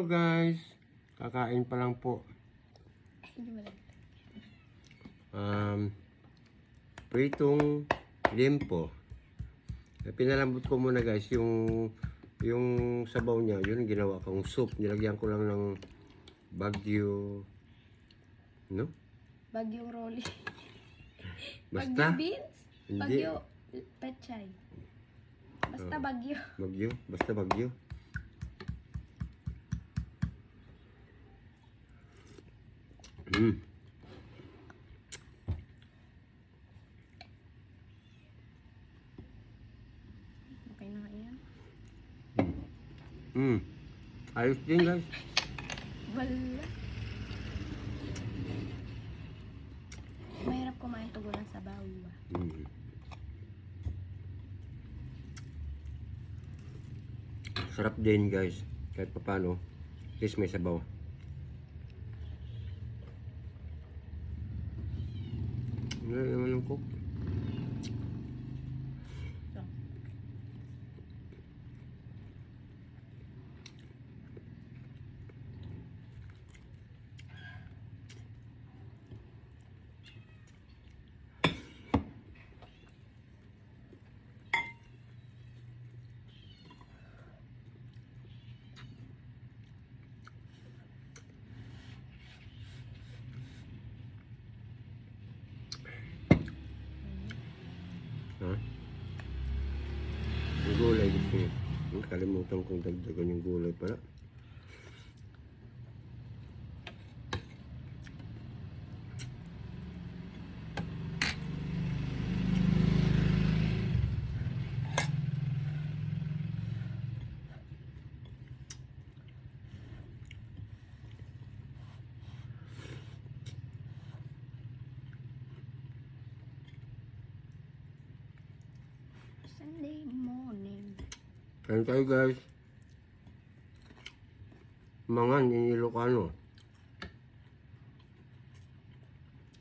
guys, kakain pa lang po. Pritong limpo. Pinalambot ko muna guys yung sabaw niya, yun ginawa kong soup. Nilagyan ko lang ng Baguio, no? Baguio Rolly. Basta? Baguio beans? Hindi. Baguio pechay. Basta Baguio. Baguio, basta Baguio. Okay na nga yan. Ayos din guys. Wala. Mahirap kumain tugo ng sabaw. Sarap din guys. Kahit pa paano, at least may sabaw. Ano naman ang cook? Ha? Yung gulay gusto niya. Kalimutan kong dagdagan yung gulay pala. Sunday morning. Kain tayo guys. Mangan in Ilocano.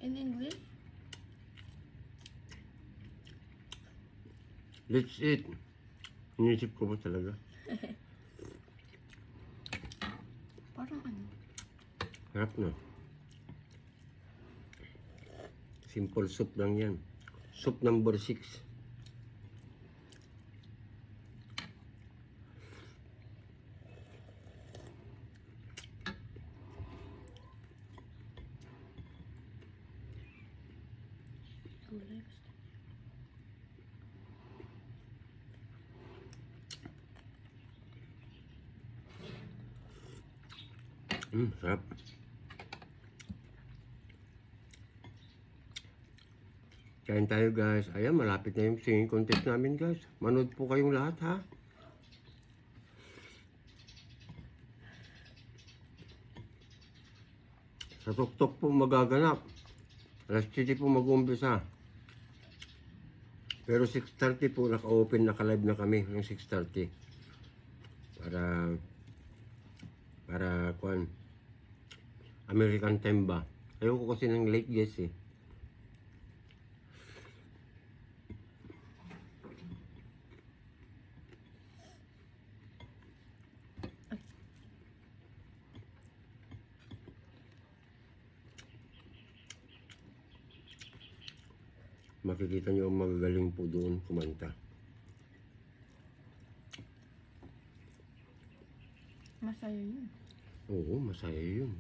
In English? Let's eat. Inisip ko ba talaga? Parang ano? Harap na. Simple soup lang yan. Soup number 6. Gulay gusto. Sarap. Kain tayo guys. Ayan, malapit na yung singing contest namin guys. Manood po kayong lahat ha. Sa tuktok po magaganap. Alas 7 po mag-uumpisa. Pero 6:30 po naka-open, naka-live na kami ng 6:30. Para kuan American time ba? Ayoko kasi ng late guest eh. Makikita nyo ang magagaling po doon kumanta. Masaya yun. Oo, masaya yun.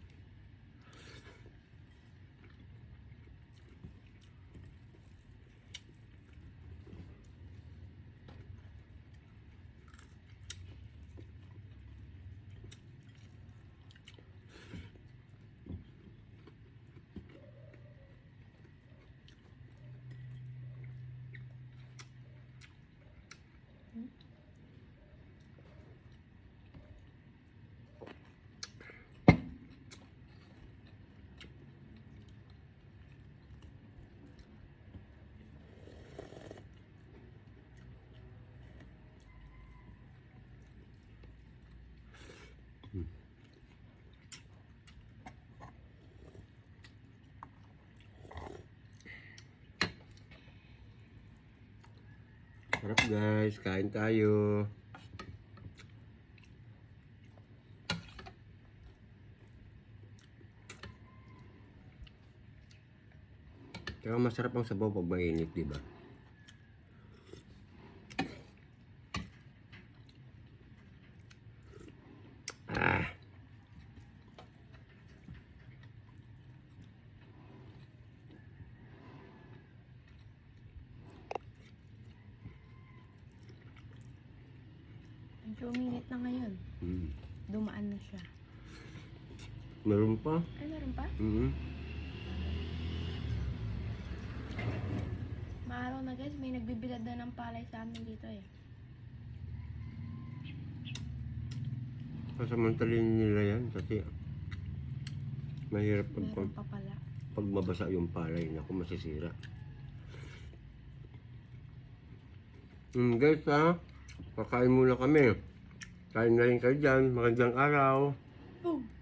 Sarap guys, kain tayo. Kaya masarap ang sabaw pag mainit, di ba? Ah. Medyo uminit na ngayon. Mm. Dumaan na siya. Meron pa? Ay, meron pa? Mm. Maaraw na guys, may nagbibilad na ng palay sa amin dito eh. Pasamantalin nila yan kasi mahirap Meron pa pala. pag mabasa yung palay. Naku, masisira. Guys ha, kakain muna kami. Kain na rin kayo dyan. Magandang araw. Boom!